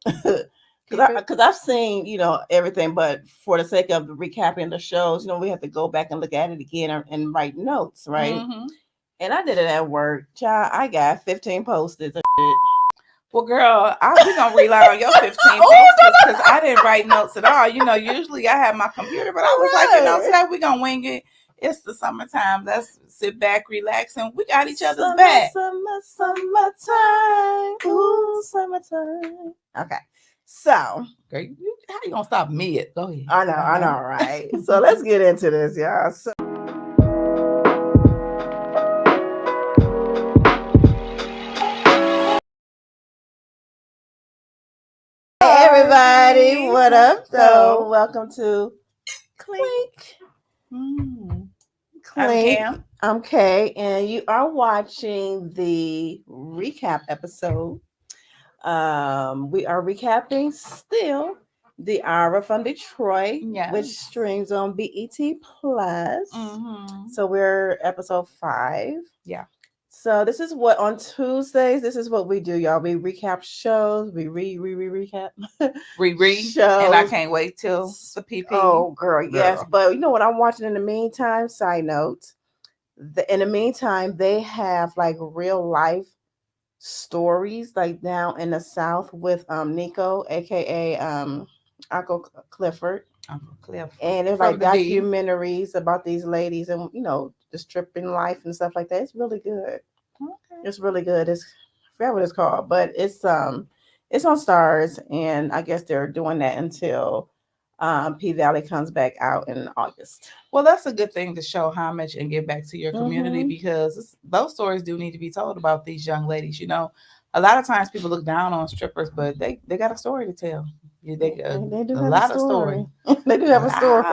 Because I've seen, everything, but for the sake of recapping the shows, we have to go back and look at it again and write notes, right? Mm-hmm. And I did it at work. Child, I got 15 post-its. Well, girl, we're going to rely on your 15 post-its because I didn't write notes at all. Usually I have my computer, but I was like, today we're going to wing it. It's the summertime. Let's sit back, relax, and we got each other's back. Summertime. Ooh, summertime. Okay. So, Girl, how you going to stop mid? Go ahead. I know, right? So let's get into this, y'all. So, hey everybody, what up though? Welcome to Clink. I'm Cam. I'm Kay, and you are watching the recap episode. We are recapping still Diarra from Detroit, which streams on BET Plus. Mm-hmm. So we're episode 5. Yeah. So this is what on Tuesdays. This is what we do, y'all. We recap shows. We recap shows, and I can't wait till the PP. Oh, girl, yes. But you know what I'm watching in the meantime? Side note. In the meantime, they have like real life stories like down in the South with Nico, aka Uncle Clifford. Uncle Cliff. And there's like documentaries about these ladies and the stripping life and stuff like that. It's really good. Okay. It's really good. I forgot what it's called, but it's on Stars, and I guess they're doing that until P Valley comes back out in August. Well, that's a good thing to show homage and give back to your community because those stories do need to be told about these young ladies. A lot of times people look down on strippers, but they got a story to tell. Yeah, they do have a lot of story. They do have a story.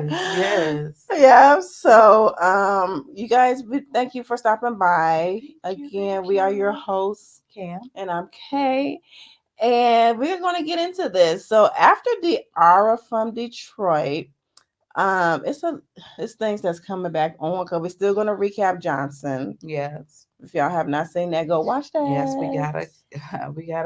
Yes. Yeah. So, you guys, thank you for stopping by. Again, we are your hosts, Cam, and I'm Kay. And we're going to get into this. So after Diarra from Detroit, it's things that's coming back on because we're still going to recap Johnson. Yes. If y'all have not seen that, go watch that. Yes, we gotta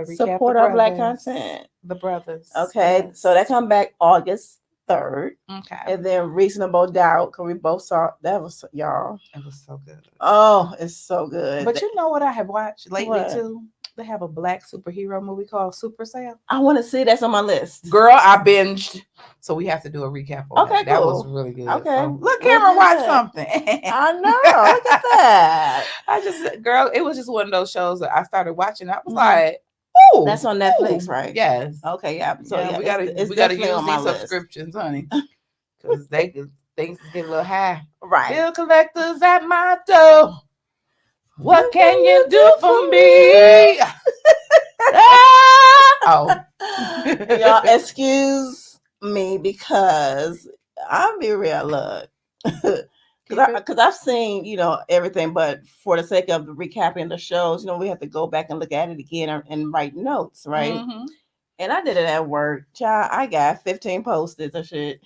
recap support our Black content. The brothers. Okay, yes. So that come back August 3rd. Okay. And then Reasonable Doubt, because we both saw that was y'all. It was so good. Oh, it's so good. But you know what I have watched lately too? They have a black superhero movie called Super Sale. I want to see that's on my list. Girl, I binged. So we have to do a recap on that. That was really good. Okay. So, look, Cameron, watch something. I know. Look at that. Girl, it was just one of those shows that I started watching. I was like, ooh. That's on Netflix, right? Yes. Okay, yeah. So we gotta use these subscriptions, honey. Because things get a little high. Right. Bill collectors at my door. What can you do for me? Y'all excuse me because I'll be real, look. Because I've seen, everything, but for the sake of recapping the shows, we have to go back and look at it again and write notes, right? Mm-hmm. And I did it at work. Child, I got 15 post-its and shit.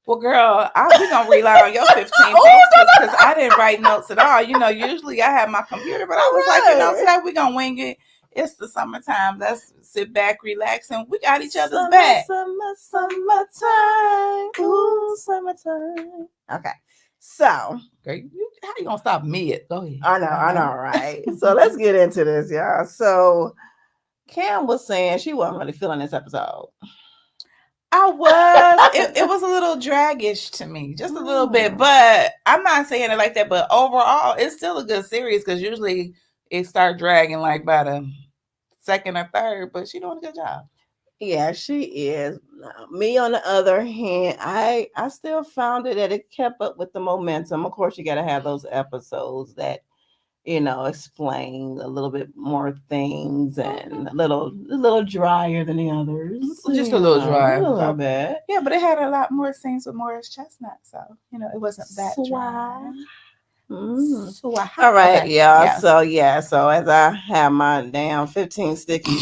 Well, girl, we're going to rely on your 15 post-its because I didn't write notes at all. Usually I have my computer, but I was like, today we're going to wing it. It's the summertime. Let's sit back, relax, and we got each other's back. Summertime. Ooh, summertime. Okay. So, girl, how you going to stop mid? Go ahead. I know, right? So let's get into this, y'all. So Cam was saying she wasn't really feeling this episode. I was. It was a little draggish to me, just a little bit. But I'm not saying it like that. But overall, it's still a good series because usually it start dragging like by the second or third. But she's doing a good job. Yeah, she is. Me, on the other hand, I still found it that it kept up with the momentum. Of course, you got to have those episodes that explain a little bit more things and a little drier than the others. Just a little dry. A little bit. Yeah, but it had a lot more scenes with Morris Chestnut, so it wasn't that dry. All right, okay. Yeah. So as I have my damn 15 stickies.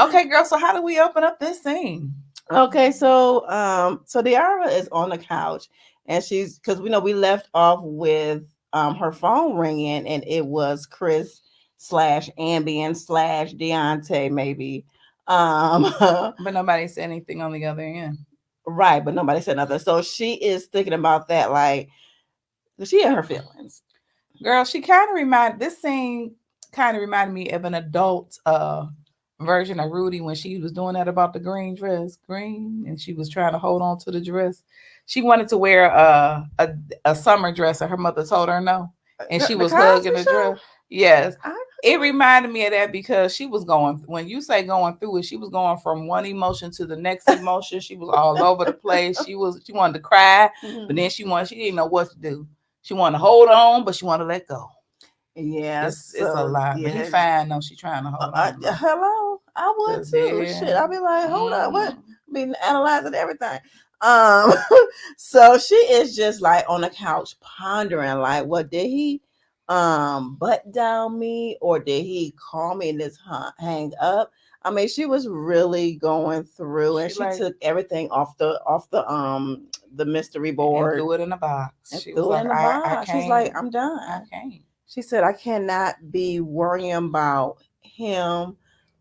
Okay, girl. So how do we open up this scene? Okay, so Diarra is on the couch, and she's because we left off with her phone ringing, and it was Chris slash Ambien slash Deontay maybe. But nobody said anything on the other end. Right, but nobody said nothing. So she is thinking about that, like she in her feelings. Girl, this scene kind of reminded me of an adult version of Rudy when she was doing that about the green dress, green, and she was trying to hold on to the dress. She wanted to wear a summer dress, and her mother told her no, and she The was Cosby hugging the Show. dress. Yes, I, it reminded me of that because she was going. When you say going through it, she was going from one emotion to the next emotion. She was all over the place. She wanted to cry, but then she didn't know what to do. She wanted to hold on, but she wanted to let go. yeah. It's a So lot, but he yeah. fine though. She trying to hold on though, Hello, I would cause too. yeah, Shit, I'll be like, hold up, what? mm-hmm. Be analyzing everything. Um, so she is just like on the couch pondering, like, what did he, butt down me, or did he call me and just hang up? I mean, she was really going through, and She she like took everything off the mystery and board threw it in a box. and She was threw it like, in the I box. She's can't, like, I'm I done. can't. She said, I cannot be worrying about him,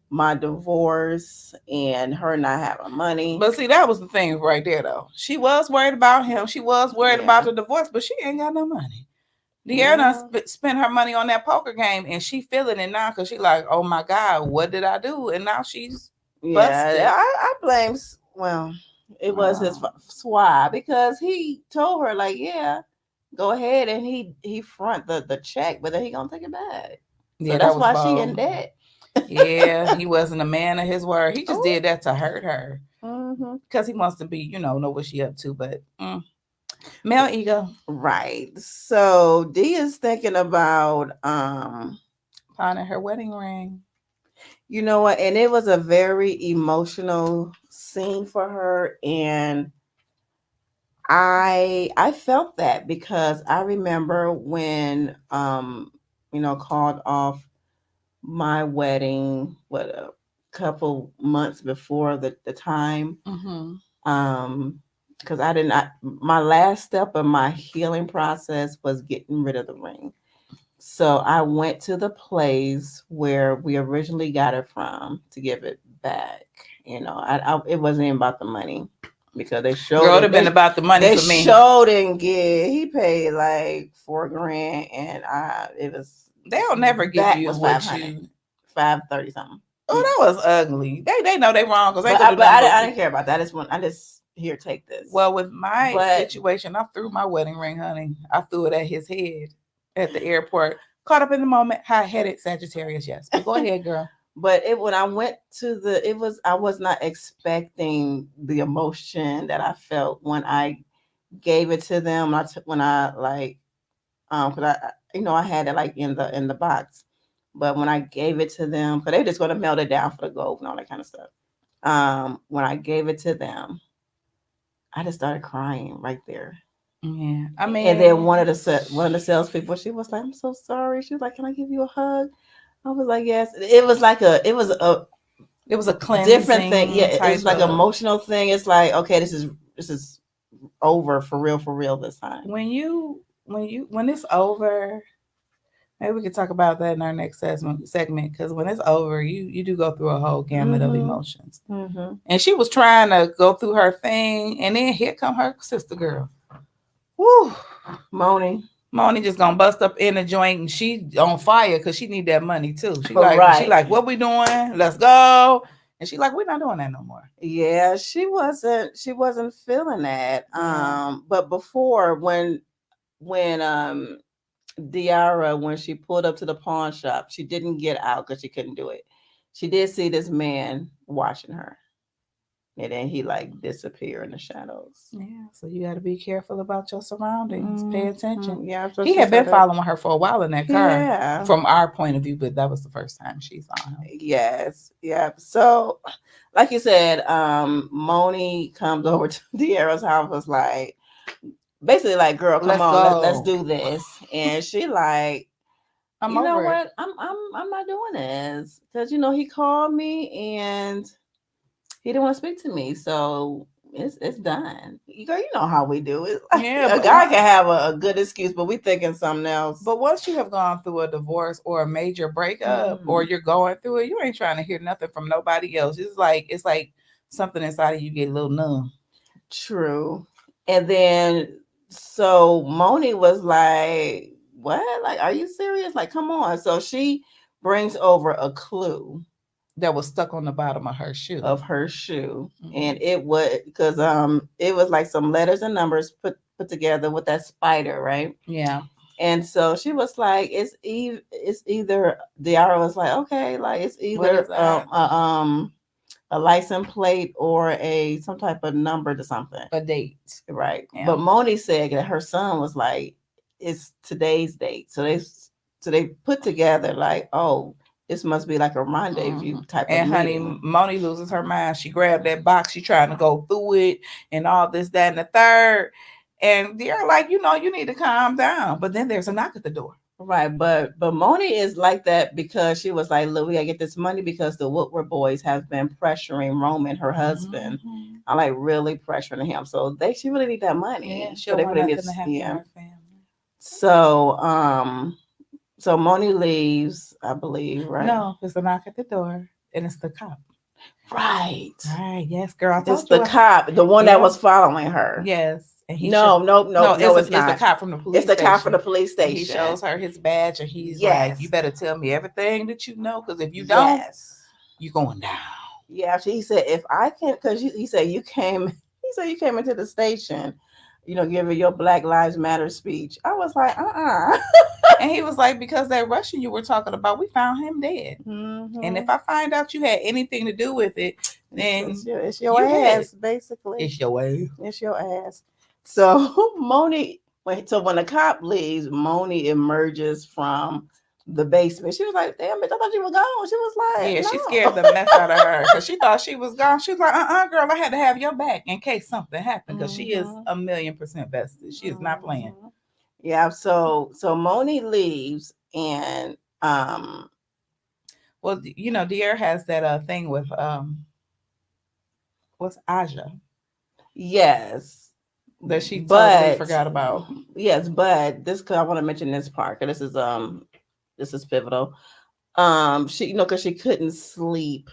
my divorce, and her not having money. But see, that was the thing right there though. She was worried about him. She was worried about Yeah. the divorce, but she ain't got no money. Diarra done Yeah. spent her money on that poker game, and she feeling it now because she like, oh my god, what did I do? And now she's Yeah. busted. I blame, well, it was his Um, swab because he told her, like, yeah, go ahead, and he front the check, but then he gonna take it back. So yeah, that that's was why she bold. in debt. Yeah, he wasn't a man of his word. He just Oh. did that to hurt her Mm-hmm. because he wants to be, know what she up to. But male ego, Right. So D is thinking about finding her wedding ring. you know what, and it was a very emotional scene for her, and I felt that because I remember when called off my wedding what a couple months before the time, Mm-hmm. um because I did not, my last step of my healing process was getting rid of the ring. So I went to the place where we originally got it from to give it back. It wasn't even about the money because they showed Girl, it it. have been about the money They for me. showed and get. He paid like $4,000, and I it was They'll never give back you was what 500, you. 530 something. Oh, that was ugly. They know they wrong because they But could I do but nothing but. I didn't care about that. I just here, take this. Well, with my But situation, I threw my wedding ring, honey. I threw it at his head at the airport. Caught up in the moment, high headed Sagittarius, yes. But go ahead, girl. but it when I went to the it was I was not expecting the emotion that I felt when I gave it to them. When I like because I had it like in the box, but when I gave it to them, because they're just gonna melt it down for the gold and all that kind of stuff. When I gave it to them, I just started crying right there. Yeah, I And then mean, one of the salespeople, she was like, "I'm so sorry." She was like, "Can I give you a hug?" I was like, "Yes." It was a it was a different thing. Yeah, cleansing it's type like of. emotional thing. It's like, okay, this is over for real this time. When it's over, maybe we could talk about that in our next segment. Because when it's over, you do go through a whole gamut of Mhm. emotions. Mhm. And she was trying to go through her thing, and then here come her sister girl. Woo! Moaning. Moni just gonna bust up in the joint, and she on fire because she need that money too. She All like she right. like what we doing? Let's go. And she like we're not doing that no more. Yeah, she wasn't feeling that. Yeah. But before when Diarra, when she pulled up to the pawn shop, she didn't get out because she couldn't do it. She did see this man watching her, and then he like disappear in the shadows. Yeah, so you got to be careful about your surroundings. Pay attention. Mm-hmm. Yeah, so He she had been said that. following her for a while in that car, Yeah. from our point of view, but that was the first time she saw him. Yes. Yeah. So, like you said, Moni comes over to Diarra's house. Was like, basically like, girl, come Let's on, let's go. do this. And she like, I'm you know over it. what? I'm not doing this because he called me and he didn't want to speak to me. So it's done. Girl, you know how we do it. Yeah, A but guy can have a good excuse, but we thinking something else. but once you have gone through a divorce or a major breakup, or Mm, you're going through it, you ain't trying to hear nothing from nobody else. It's like something inside of you get a little numb. true. And then so Moni was like, "What? Like, are you serious? Like, come on!" So she brings over a clue That was stuck on the bottom of her shoe. of her shoe, and Hmm. it was because it was like some letters and numbers put together with that spider, right? Yeah. And so she was like, it's either Diarra was like, okay, like it's What is either that? a license plate or a some type of number to something. A date. Right. Yeah. But Moni said that her son was like, it's today's date. So they put together like, oh, this must be like a rendezvous type of And honey, meeting. Moni loses her mind. She grabbed that box. She trying to go through it and all this, that, and the third. And they're like, you need to calm down. But then there's a knock at the door. Right, but Moni is like that because she was like, look, we gotta get this money because the Woodward boys have been pressuring Roman, her husband. Mm-hmm. I like really pressuring him. So she really need that money. Yeah, she So don't they want really need nothing to happen to yeah. her family. So so Moni leaves, I believe, right? No, it's a knock at the door, and it's the cop. Right. Right, yes, girl. I It's told the you. cop, the one that Yeah, was following her. yes, and he should. No, no, No, no, no, it's it's the not. cop from the It's police the cop from station, the police and he station. shows her his badge, and he's like, "You Yes. better tell me everything that you know, because if you don't, Yes. you going down." Yeah, he said if I can, because he said you came, he said you came into the station, giving your Black Lives Matter speech. I was like, And he was like, "Because that Russian you were talking about, we found him dead. And if Mm-hmm. I find out you had anything to do with it, then It's your you had it. ass, basically. It's your way." It's your ass. So Moni, so when the cop leaves, Moni emerges from the basement. She was like, "Damn it, I thought you were gone." She was like, Yeah, she "No." scared the mess out of her because she thought she was gone. She was like, girl, I had to have your back in case something happened because she is Mm-hmm. 1,000,000% vested. She is not playing. Mm-hmm. Yeah. So Moni leaves, and Well, Dier has that thing with what's Aja yes, that she totally but forgot about. yes, but this, cause I want to mention this part, cause this is pivotal. She, because she couldn't sleep,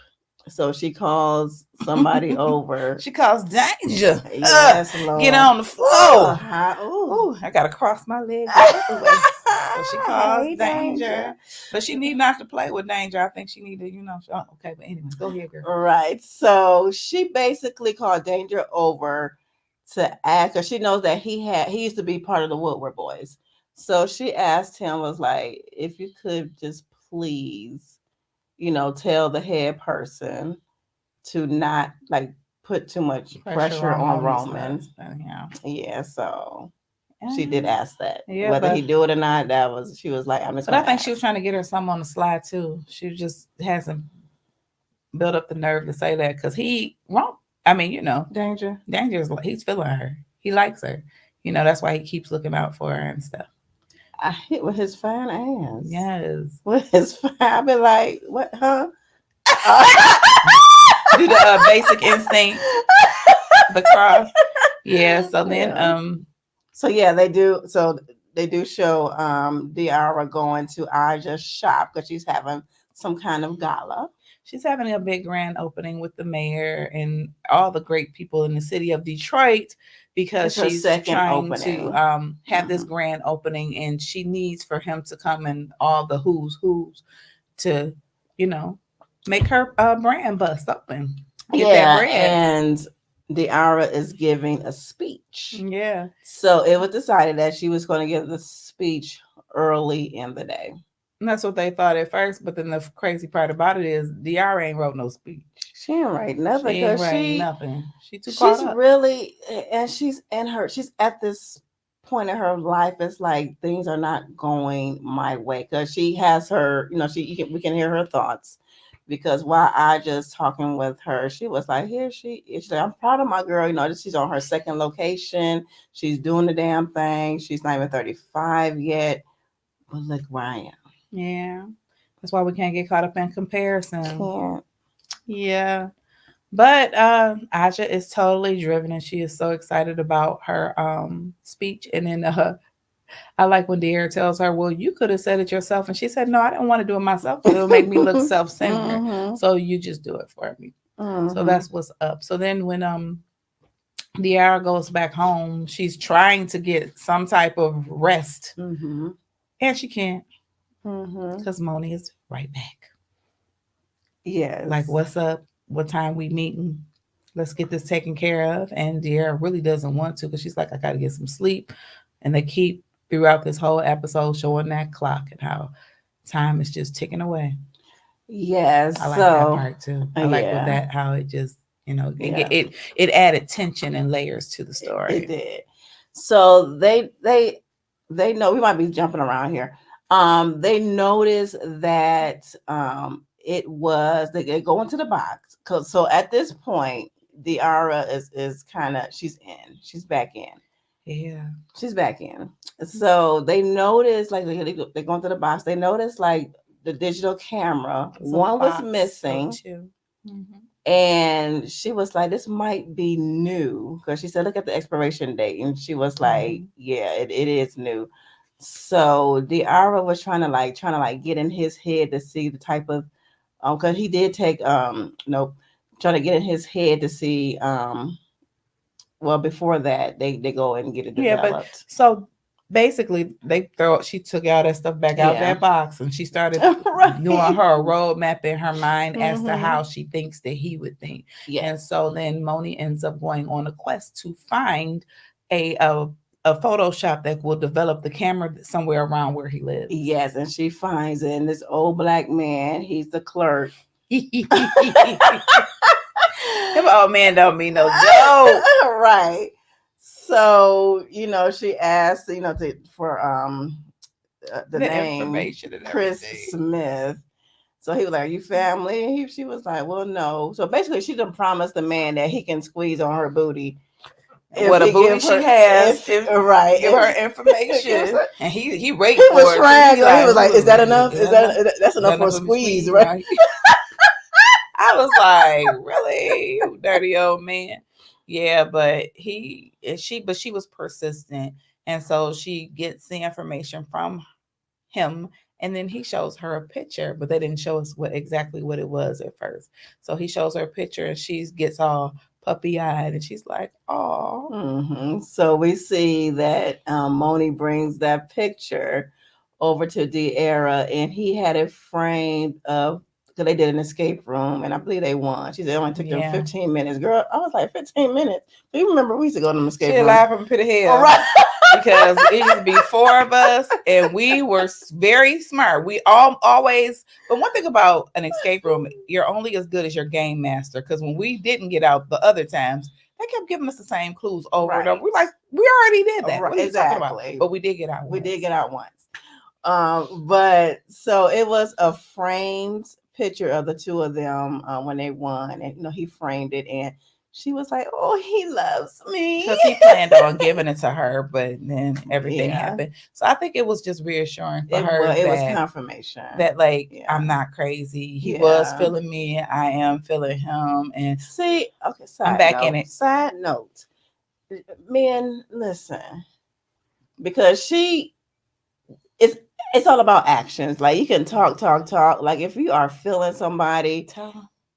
so she calls somebody over. She calls danger. Yes, Get Lord. on the Oh, floor. ooh. Ooh, I gotta cross my legs the other way. So she calls Hey, danger, danger. but she need not to play with danger. I think she need to, okay. But anyway, go ahead, girl. Right. So she basically called Danger over to ask, because she knows that he used to be part of the Woodward Boys. So she asked him, was like, if you could just please, tell the head person to not like put too much pressure On on Roman's Roman. husband, yeah. Yeah, so she did Yeah, ask that. yeah, Whether he do it or not, she was like, I'm just but I gonna think she was ask. trying to get her some on the slide too. She just hasn't built up the nerve to say that because he won't. I mean, Danger. Danger is he's feeling her. He likes her. That's why he keeps looking out for her and stuff. I hit with his fine ass. Yes. With his fine, I be like, what, huh? Do the basic instinct, the cross. Yeah. So then, So yeah, they do. So they do show Diarra going to Aja's shop because she's having some kind of gala. She's having a big grand opening with the mayor and all the great people in the city of Detroit because It's her she's second trying to opening. have this grand opening, and she needs for him to come and all the who's to, make her brand bust open. Get that bread. And Diarra is giving a speech. Yeah. So it was decided that she was going to give the speech early in the day. And that's what they thought at first, but then the crazy part about it is Diarra ain't wrote no speech. She ain't write nothing She ain't because writing nothing. she's really, and she's at this point in her life. It's like things are not going my way because she has her, we can hear her thoughts. Because while I just talking with her, she was like, "Here she is. She's like, I'm proud of my girl. She's on her second location. She's doing the damn thing. She's not even 35 yet, but look where I am." Yeah. That's why we can't get caught up in comparison. Can't. Yeah. But Aja is totally driven and she is so excited about her speech. And then I like when Diarra tells her, well, you could have said it yourself. And she said, no, I didn't want to do it myself because it'll make me look self-centered. Mm-hmm. So you just do it for me. So Mm-hmm. that's what's up. So then when Diarra goes back home, she's trying to get some type of rest. Mm-hmm. And she can't Mm-hmm. because Moni is right back. Yes. Like, what's up? What time we meeting? Let's get this taken care of. And Diarra really doesn't want to because she's like, I got to get some sleep. And they keep throughout this whole episode showing that clock and how time is just ticking away. Yes. I like that So, part too. I like with yeah. that how it just Yeah. it added tension and layers to the It story. did. So they know we might be jumping around here. They notice that it was they go into the box. Cause so at this point, Diarra is kind of she's back in. Yeah. She's back in. So they notice like they go into the box. They notice like the digital camera. It's a One was box of missing. two. Mm-hmm. And she was like, this might be new. Because she said, look at the expiration date. And she was like, Mm-hmm. yeah, it is new. So Diarra was trying to get in his head to see the type of because he did take nope, trying to get in his head to see well before that they go and get it Yeah, but developed. so basically she took all that stuff back out Yeah. that box and she started doing Right. her roadmap in her mind as to Mm-hmm. how she thinks that he would think. Yes. And so then Moni ends up going on a quest to find a Photoshop that will develop the camera somewhere around where he lives. Yes, and she finds it, and this old black man, he's the clerk. Them old man don't mean no joke. Right. So, she asked, for the name Information and Chris everything. Smith. So he was like, "Are you family?" And she was like, "Well, no." So basically, she done promised the man that he can squeeze on her booty. What a booty she has. If Right, give her information, and he raped he for was it. trying. He was like, "Is that enough? Is Is that enough? that's Is enough that for a enough for me squeeze, squeeze? right?" Right? I was like, really, you dirty old man. Yeah, but she was persistent, and so she gets the information from him, and then he shows her a picture, but they didn't show us what it was at first. So he shows her a picture, and she gets all puppy eyed, and she's like, "Oh." Mm-hmm. So we see that Moni brings that picture over to Diarra, and he had it framed of because they did an escape room, and I believe they won. She said it only took them Yeah. 15 minutes. Girl, I was like 15 minutes. Do you remember we used to go to them escape She room? alive from pit of hell. All right. Because it used to be four of us and we were very smart. We all always, but one thing about an escape room, you're only as good as your game master. Because when we didn't get out the other times, they kept giving us the same clues over and over. We're like, we already did that. What are you talking about? But we did get out. We did get out once. But so it was a framed picture of the two of them when they won, and he framed it, and she was like, "Oh, he loves me," because he planned on giving it to her, but then everything happened. So I think it was just reassuring for her. It was confirmation that I'm not crazy. He was feeling me. I am feeling him, and see, okay. I'm back in it. Side note, men, listen, because it's all about actions. Like you can talk. Like if you are feeling somebody,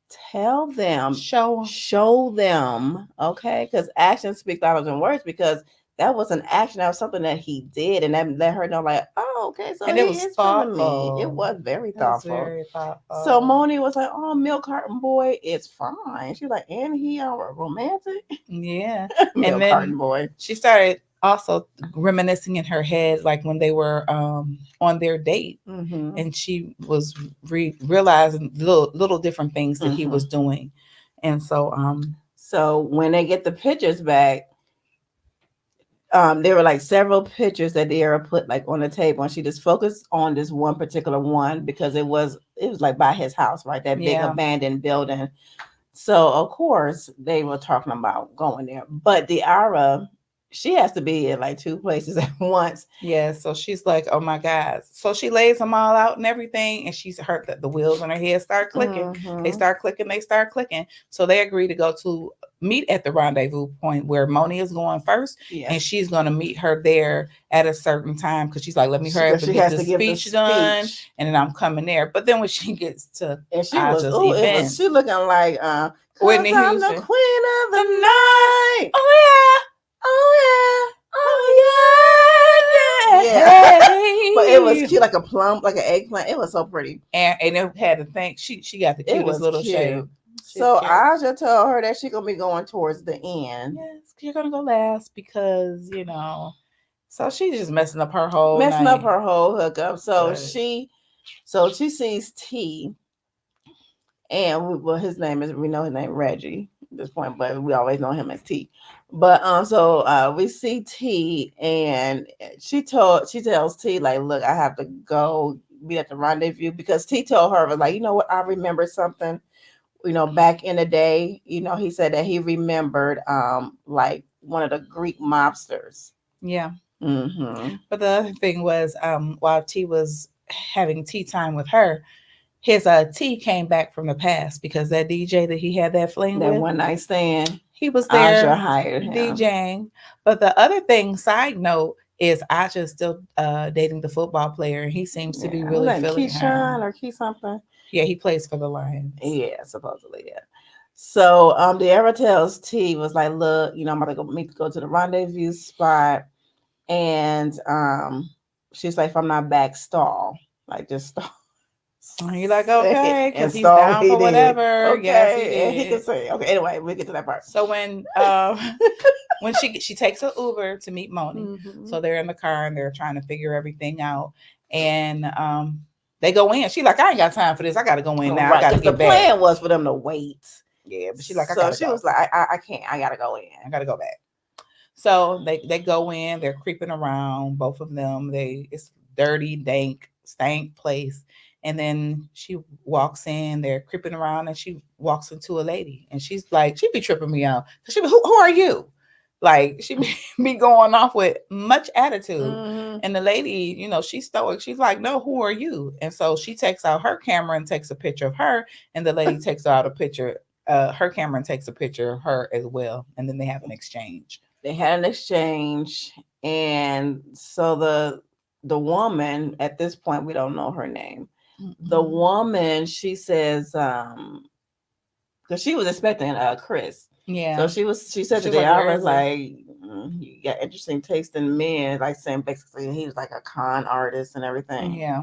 tell them, show them, okay? Because actions speak louder than words. Because that was an action. That was something that he did, and that let her know, like, oh, okay. So and he it was is thoughtful. feeling me. It was very thoughtful. Very thoughtful. So Moni was like, "Oh, milk carton boy, it's fine." She's like, "And he romantic." Yeah, milk carton boy. She started also reminiscing in her head, like when they were on their date, and she was realizing little different things that he was doing, and so when they get the pictures back, there were like several pictures that Diarra put like on the table, and she just focused on this one particular one because it was like by his house, right? That big abandoned building. So of course they were talking about going there, but Diarra she has to be in like two places at once. Yeah, so she's like, oh my God. So she lays them all out and everything, and she's hurt that the wheels on her head start clicking. They Mm-hmm. start clicking, they start clicking. So they agree to go to meet at the rendezvous point where Moni is going first, and Yes. she's going to meet her there at a certain time because she's like, let me hurry up Because and she get has to this give the speech done, speech. and then I'm coming there. But then when she gets to And she was, Aja's oh, it was, event, she looking like, cause Whitney I'm the Houston, queen of the tonight, night. oh Oh, yeah. yeah, Oh, oh yeah. yeah, Yeah. But it was hey. cute, like a plum, like an eggplant. It was so pretty. And it had to think she got the It cutest was little shape. cute. She's So cute. Aja told her that she gonna be going towards the end, Yes, you're gonna go last because So she's just messing up her whole messing up night. her whole hookup. But So she sees T, and well, his name is, we know his name Reggie at this point, but we always know him as T. But we see T, and she tells T, like, look, I have to go be at the rendezvous, because T told her, was like, you know what, I remember something, back in the day. He said that he remembered like one of the Greek mobsters. yeah. Mm-hmm. But the other thing was, while T was having tea time with her, his T came back from the past because that DJ that he had that fling That with, one night stand, he was Aja there hired him. DJing. But the other thing, side note, is Aja's still dating the football player, and he seems to be Yeah, was really that feeling her. Keyshawn or Key something? Yeah, he plays for the Lions. Yeah, supposedly, yeah. So Diarra tells T, was like, look, I'm about to go to the rendezvous spot, and she's like, if I'm not back, stall, like, just stall. And you're like, okay, And because he's stall down he for did. whatever. Yes, he Okay, and he can did. say, okay. Anyway, we get to that part. So when she takes an Uber to meet Moni, Mm-hmm. so they're in the car and they're trying to figure everything out, and they go in. She like, I ain't got time for this. I gotta go in now. I Right, gotta because the get back. plan was for them to wait. Yeah, but she like, I So gotta she go. was like, I can't. I gotta go in. I gotta go back. So they go in. They're creeping around. Both of them. It's dirty, dank, stank place. And then she walks in. They're creeping around, and she walks into a lady, and she's like, she be tripping me out. She be, who are you? Like she be going off with much attitude. Mm-hmm. And the lady, she's stoic. She's like, no, who are you? And so she takes out her camera and takes a picture of her, and the lady takes out a picture. Her camera and takes a picture of her as well, and then they have an exchange. They had an exchange, and so the woman, at this point, we don't know her name. The woman, she says, because she was expecting Chris. Yeah. So she said She to was like, where Diarra, is he? like, you got interesting taste in men, like saying basically he was like a con artist and everything. Yeah.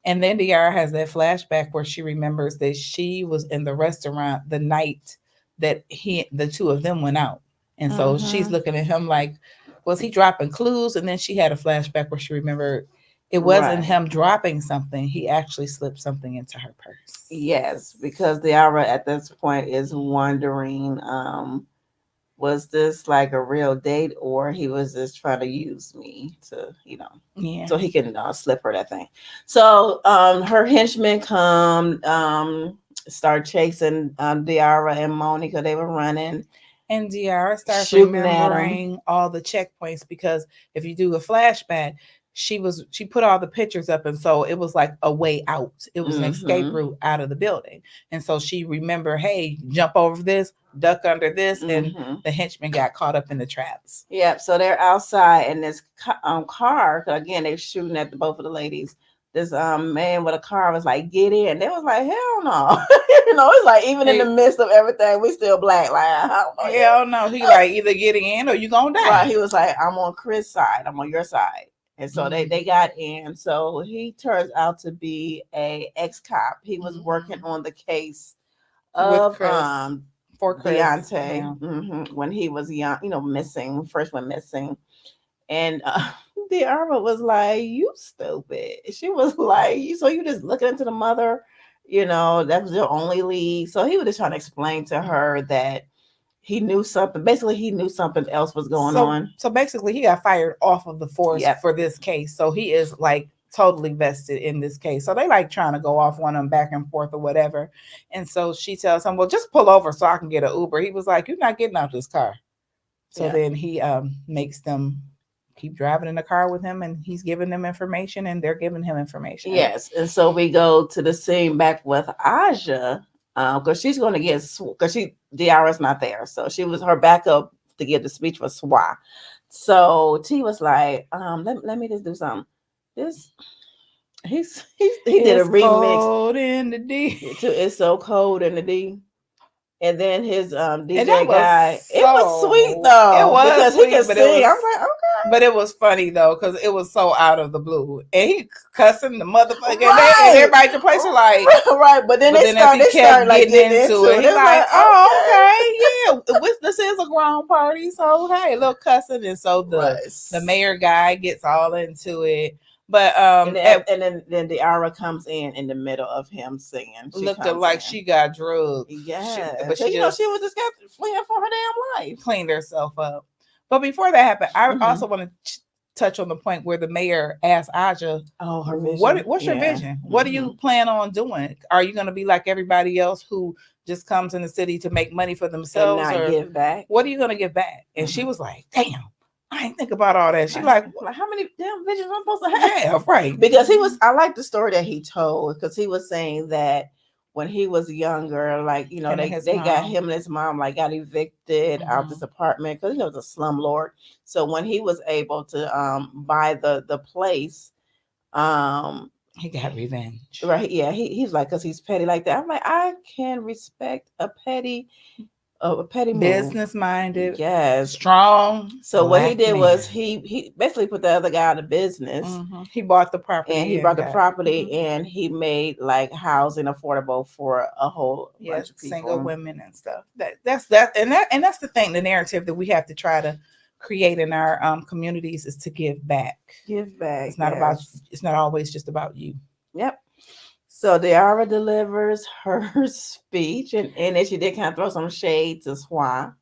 And then Diarra has that flashback where she remembers that she was in the restaurant the night that the two of them went out. And so she's looking at him like, was he dropping clues? And then she had a flashback where she remembered it wasn't Right. him dropping something. He actually slipped something into her purse. Yes, because Diarra at this point is wondering, was this like a real date, or he was just trying to use me to, Yeah. so he can slip her that thing. So her henchmen come, start chasing Diarra and Monica. They were running. And Diarra starts Shooting at 'em. remembering all the checkpoints because if you do a flashback, she put all the pictures up, and so it was like a way out. It was an escape route out of the building, and so she remembered, hey, jump over this, duck under this, and the henchmen got caught up in the traps. Yep. So they're outside in this car. Again, they're shooting at both of the ladies. This man with a car was like, get in. They was like, hell no. It's like, even in the midst of everything, we still black. Like, I don't know. Hell no. He like, either get in or you gonna die. Right. He was like, I'm on Chris' side. I'm on your side. And so they got in. So he turns out to be a ex-cop. He was working on the case of for Chris, Deontay, when he was young, missing, first went missing. And Diarra was like, you stupid. She was like, so you just looking into the mother, that was your only lead. So he was just trying to explain to her that he knew something. Basically, he knew something else was going on. So basically, he got fired off of the force for this case. So he is like totally vested in this case. So they like trying to go off one of them back and forth or whatever. And so she tells him, well, just pull over so I can get an Uber. He was like, you're not getting out this car. So then he makes them keep driving in the car with him, and he's giving them information, and they're giving him information. Yes, and so we go to the scene back with Aja, because she's going to get because Diarra's not there, so she was her backup to give the speech for Swa. So T was like, let me just do something. This he did a remix. Cold in the D. It's so cold in the D. And then his DJ guy, it was sweet though. It was because sweet, he could but sing. I was like, okay. But it was funny though, because it was so out of the blue, and he cussing the motherfucker, and everybody at the place were like, right. But then they started like getting into it. He's like, oh, okay, yeah, this is a grown party, so hey, a little cussing, and so the mayor guy gets all into it. But and then Diarra comes in the middle of him singing. Looking like she got drugged. Yeah, but she was just fleeing for her damn life, cleaned herself up. But before that happened, I also want to touch on the point where the mayor asked Aja, her vision. What's your vision? What do you plan on doing? Are you going to be like everybody else who just comes in the city to make money for themselves and not give back? What are you going to give back? And she was like, damn, I ain't think about all that. She like how many damn visions I'm supposed to have? Yeah, right. Because I like the story that he told, because he was saying that when he was younger, like, they got him and his mom got evicted out this apartment because it was a slumlord. So when he was able to buy the place, he got revenge. Right? Yeah, he's like, because he's petty like that. I'm like, I can respect a petty business minded, yes, strong. So what he did was he basically put the other guy out of business. He bought the property, and he bought the property, and he made housing affordable for a whole bunch of people, single women and stuff. That's and that's the thing, the narrative that we have to try to create in our communities is to give back. Give back. It's not about. It's not always just about you. Yep. So Diarra delivers her speech, and then she did kind of throw some shade to Swa.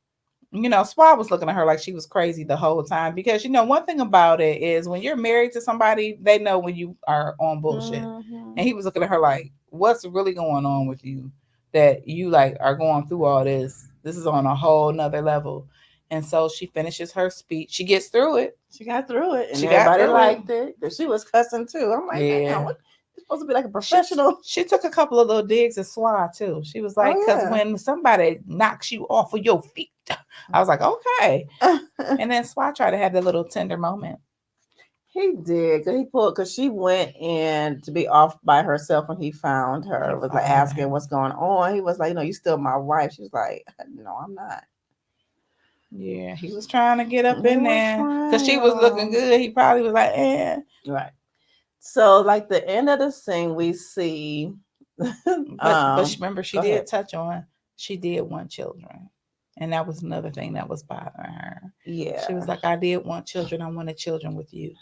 Swa was looking at her like she was crazy the whole time, because one thing about it is when you're married to somebody, they know when you are on bullshit. And he was looking at her like, what's really going on with you that you are going through all this? This is on a whole nother level. And so she finishes her speech. She gets through it. She got through it, and everybody liked it. She was cussing too. I'm like, damn, what? Supposed to be like a professional. She took a couple of little digs at Swa too. She was like, because when somebody knocks you off of your feet, I was like, okay. And then Swa tried to have that little tender moment. He did. Because she went in to be off by herself when he found her. Was asking what's going on. He was like, you still my wife. She was like, no, I'm not. Yeah, he was trying to get up in there because she was looking good. He probably was like, eh. Right. So, the end of the scene, we see. but remember, she did touch on, she did want children. And that was another thing that was bothering her. Yeah. She was like, I did want children. I wanted children with you.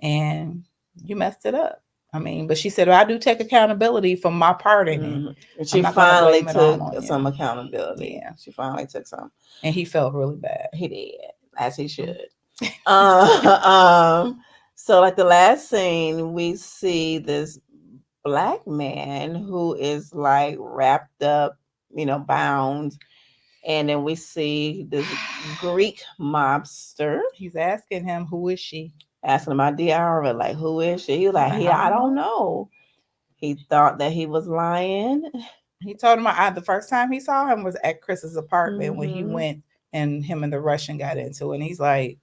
And you messed it up. I mean, but she said, well, I do take accountability for my part in it. And she finally took some accountability. Yeah. She finally took some. And he felt really bad. He did, as he should. So the last scene, we see this Black man who is wrapped up, bound. And then we see this Greek mobster. He's asking him, who is she? Asking about Diarra, who is she? He was like, I don't know. He thought that he was lying. He told him the first time he saw him was at Chris's apartment when he went and him and the Russian got into it. And he's like,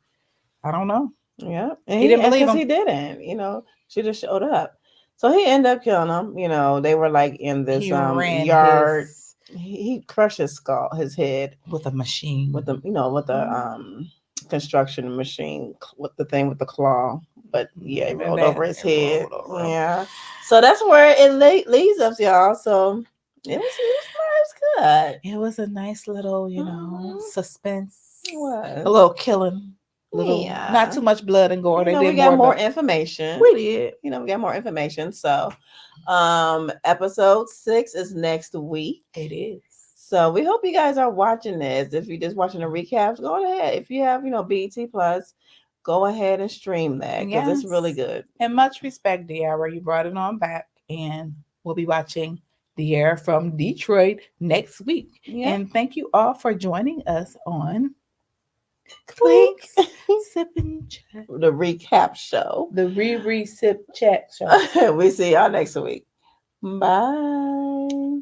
I don't know. Yeah. And he didn't believe him. He didn't, she just showed up. So he ended up killing him. They were in this yard. He crushed his skull, his head with a machine. With the construction machine, with the thing with the claw. But yeah, it rolled over his head. Yeah. So that's where it leads us, y'all. So it was good. It was a nice little, suspense. It was. A little killing. Not too much blood and gore. We got more information. We did. We got more information. So episode 6 is next week. It is. So we hope you guys are watching this. If you're just watching the recaps, go ahead. If you have, BET Plus, go ahead and stream that because it's really good. And much respect, Diarra. You brought it on back, and we'll be watching Diarra from Detroit next week. Yeah. And thank you all for joining us on Clink, sipping chat. The recap show. The re sip chat show. We see y'all next week. Bye.